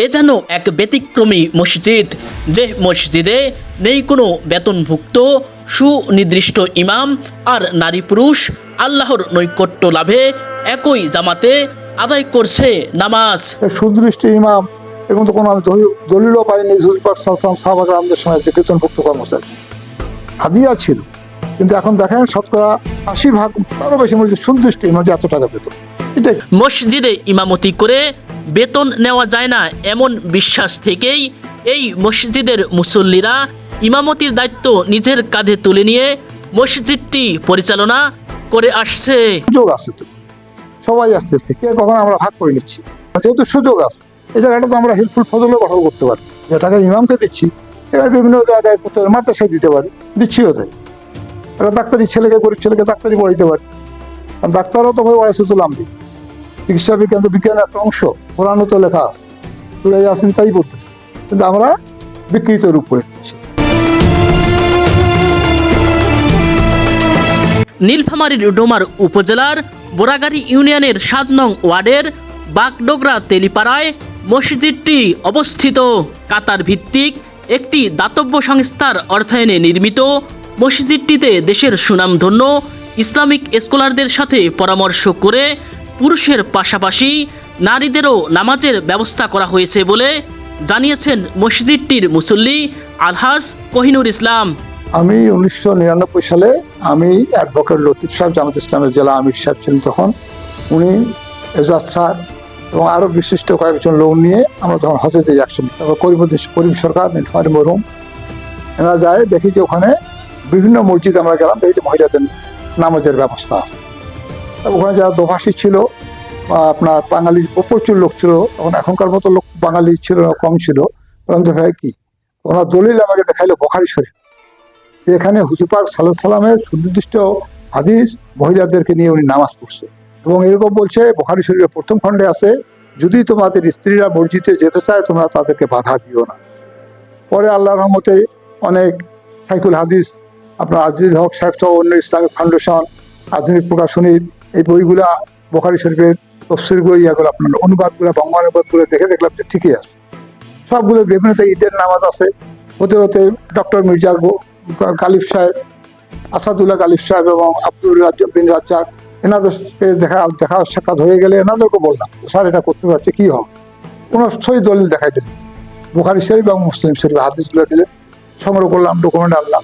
এ যেন এক ব্যতিক্রমী মসজিদ, যে মসজিদে নেই কোনো বেতনভুক্ত সুনির্দিষ্ট ইমাম, আর নারী পুরুষ আল্লাহর নৈকট্য লাভে একই জামাতে আদায় করছে নামাজ। সুদৃষ্ট ইমাম এরকম তো কোনো আমি দলিলও পাইনি। সাহাবায়ে কেরামদের সময় যে বেতনভুক্ত কর্মচারী হাদিয়া ছিল, কিন্তু এখন দেখেন শতকরা ৮০% আরও বেশি মসজিদ সুদৃষ্ট ইমাম যে এত টাকা পেত। এটাই মসজিদে ইমামতি করে বেতন নেওয়া যায় না এমন বিশ্বাস থেকেই এই মসজিদের মুসল্লিরা ইমামতির দায়িত্ব নিজের কাঁধে তুলে নিয়ে মসজিদটি পরিচালনা করে আসছে। সুযোগ আছে, তো সবাই আসতেছে, কে কখন আমরা ভাগ করে নিচ্ছি, যেহেতু সুযোগ আছে এই জায়গাটা তো আমরা হেল্পফুল ফজলও গঠন করতে পারি। যে টাকা ইমামকে দিচ্ছি এবার বিভিন্ন জায়গায় করতে পারি, মাদ্রাসায় দিতে পারি, দিচ্ছিও তাই। একটা ডাক্তারি ছেলেকে, গরিব ছেলেকে ডাক্তারি পড়াইতে পারি, কারণ ডাক্তারও তো ভাই ওয়ারাসাতুল আমবিয়া, চিকিৎসা বিজ্ঞান তো বিজ্ঞানের একটা অংশ, কোরআনও তো লেখা আছে, সূরা ইয়াসিন তাই পড়তেছে, কিন্তু আমরা বিকৃত রূপ করে দিচ্ছি। নীলফামারীর ডোমার উপজেলার বোরাগাড়ী ইউনিয়নের ৭ নং ওয়ার্ডের বাগডোগরা তেলিপাড়ায় মসজিদটি অবস্থিত। কাতার ভিত্তিক একটি দাতব্য সংস্থার অর্থায়নে নির্মিত মসজিদটিতে দেশের সুনামধন্য ইসলামিক স্কলারদের সাথে পরামর্শ করে পুরুষের পাশাপাশি নারীদেরও নামাজের ব্যবস্থা করা হয়েছে বলে জানিয়েছেন মসজিদটির মুসল্লি আলহাজ কোহিনুর ইসলাম। আমি ১৯৯৯ সালে আমি অ্যাডভোকেট লতিফ সাহেব, জামাত ইসলামের জেলা আমির সাহেব ছিলেন তখন, উনি এজাজ স্যার এবং আরও বিশিষ্ট কয়েকজন লোক নিয়ে আমরা তখন হজে যাই একসঙ্গে। তারপর করিম সরকার, নীলফামারী মরহুম, এরা যায়, দেখি যে ওখানে বিভিন্ন মসজিদ আমরা গেলাম, দেখি যে মহিলাদের নামাজের ব্যবস্থা আছে। ওখানে যারা দোভাষী ছিল বা আপনার বাঙালি প্রচুর লোক ছিল, তখন এখনকার মতো লোক বাঙালি ছিল না, কম ছিল। বললাম যে ভাই কি, ওনার দলিল আমাকে দেখাইলো বুখারী শরীফ, এখানে হুজুর পাক সাল্লাল্লাহু আলাইহি ওয়াসাল্লামের সুনির্দিষ্ট হাদিস মহিলাদেরকে নিয়ে উনি নামাজ পড়ছে, এবং এরকম বলছে বুখারী শরীফের প্রথম খণ্ডে আছে, যদি তোমাদের স্ত্রীরা মসজিদে যেতে চায় তোমরা তাদেরকে বাধা দিও না। পরে আল্লাহর রহমতে অনেক সাইকুল হাদিস, আপনার আজিজুল হক সাহেব সহ অন্য ইসলামিক ফাউন্ডেশন, আধুনিক প্রকাশনীর এই বইগুলা, বুখারী শরীফের তফসির বই, এগুলো আপনার অনুবাদগুলো, বঙ্গানুবাদগুলো দেখে দেখলাম যে ঠিকই আছে। সবগুলো বিভিন্ন ঈদের নামাজ আছে। হতে হতে ডক্টর মির্জা গালিব সাহেব, আসাদুল্লাহ গালিব সাহেব এবং আব্দুল বিন রাজ্জাক, এনাদেরকে দেখা সাক্ষাৎ হয়ে গেলে এনাদেরকে বললাম, স্যার এটা করতে যাচ্ছে কী হবে? ওনার সই দলিল দেখাই দিলেন, বুখারী শরীফ এবং মুসলিম শরীফ হাদিসগুলো দিলেন, সংগ্রহ করলাম, ডকুমেন্ট আনলাম,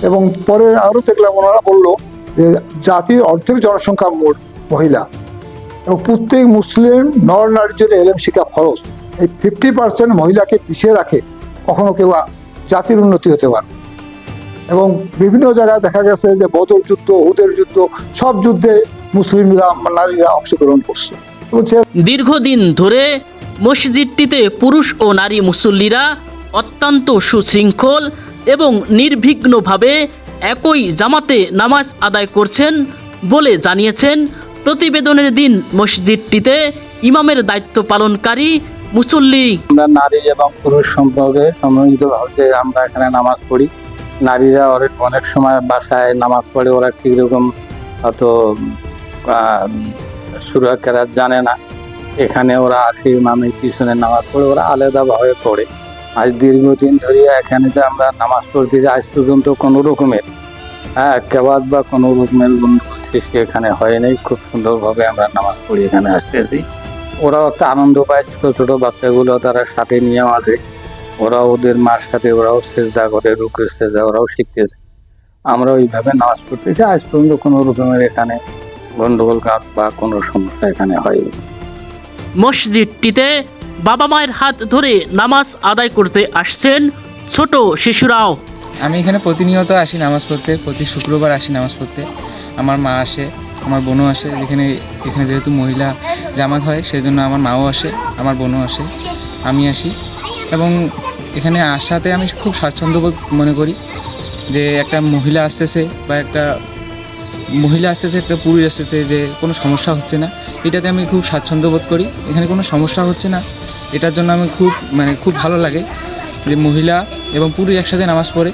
এবং পরে আরও দেখলাম ওনারা বললো যে জাতির অর্ধেক জনসংখ্যা মহিলা, এবং প্রত্যেক মুসলিম নর নারীর জন্য এলেম শিক্ষা ফরজ। এই 50% মহিলাকে পিছিয়ে রাখে কখনো কেউ জাতির উন্নতি হতে পারে। এবং বিভিন্ন জায়গায় দেখা গেছে যে বদর যুদ্ধ, উহুদের যুদ্ধ, সব যুদ্ধে মুসলিমরা, নারীরা অংশগ্রহণ করছে। দীর্ঘদিন ধরে মসজিদটিতে পুরুষ ও নারী মুসল্লিরা অত্যন্ত সুশৃঙ্খল এবং নির্বিঘ্নভাবে একই জামাতে নামাজ আদায় করছেন বলে জানিয়েছেন প্রতিবেদনের দিন মসজিদটিতে ইমামের দায়িত্ব পালনকারী মুসল্লি। আমরা নারী এবং পুরুষ সম্পর্কে সম্মিলিতভাবে আমরা এখানে নামাজ পড়ি। নারীরা অনেক সময় বাসায় নামাজ পড়ে, ওরা ঠিক রকম হয়তো সূরা কেরাত জানে না, এখানে ওরা আসে ইমামের পিছনে নামাজ পড়ে, ওরা আলাদাভাবে পড়ে। আজ দীর্ঘদিন ধরে এখানে যে আমরা নামাজ পড়তে যাই, আজ পর্যন্ত কোনো রকমের কেবাদ বা কোনো রকমের সৃষ্টি এখানে হয়নি। খুব সুন্দরভাবে আমরা নামাজ পড়ি এখানে আসতেছি। ওরাও একটা আনন্দ পায়, ছোটো ছোটো বাচ্চাগুলো তারা সাথে নিয়ে আসে, ওরা ওদের মার সাথে ওরাও সেজদা করে, রুকুর সেজদা ওরাও শিখতেছে। আমরা ওইভাবে নামাজ পড়তেছি, আজ পর্যন্ত কোনো রকমের এখানে গন্ডগোল বা কোনো সমস্যা এখানে হয়নি। মসজিদটিতে বাবা মায়ের হাত ধরে নামাজ আদায় করতে আসছেন ছোট শিশুরাও। আমি এখানে প্রতিনিয়ত আসি নামাজ পড়তে, প্রতি শুক্রবার আসি নামাজ পড়তে। আমার মা আসে, আমার বোনও আসে। এখানে যেহেতু মহিলা জামাত হয় সেই জন্য আমার মাও আসে, আমার বোনও আসে, আমি আসি। এবং এখানে আসাতে আমি খুব স্বাচ্ছন্দ্যবোধ মনে করি যে একটা মহিলা আসতেছে বা একটা পুরুষ আসতেছে, যে কোনো সমস্যা হচ্ছে না, এটাতে আমি খুব স্বাচ্ছন্দ্য বোধ করি। এখানে কোনো সমস্যা হচ্ছে না, এটার জন্য আমি খুব ভালো লাগে যে মহিলা এবং পুরুষ একসাথে নামাজ পড়ে।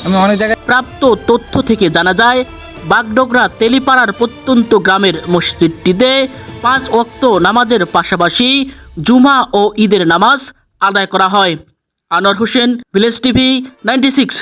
আমি অনেক জায়গায় প্রাপ্ত তথ্য থেকে জানা যায় বাগডোগরা তেলিপাড়ার প্রত্যন্ত গ্রামের মসজিদটিতে 5 ওয়াক্ত নামাজের পাশাপাশি জুমা ও ঈদের নামাজ আদায় করা হয়। Anwar Hossain, village TV 96।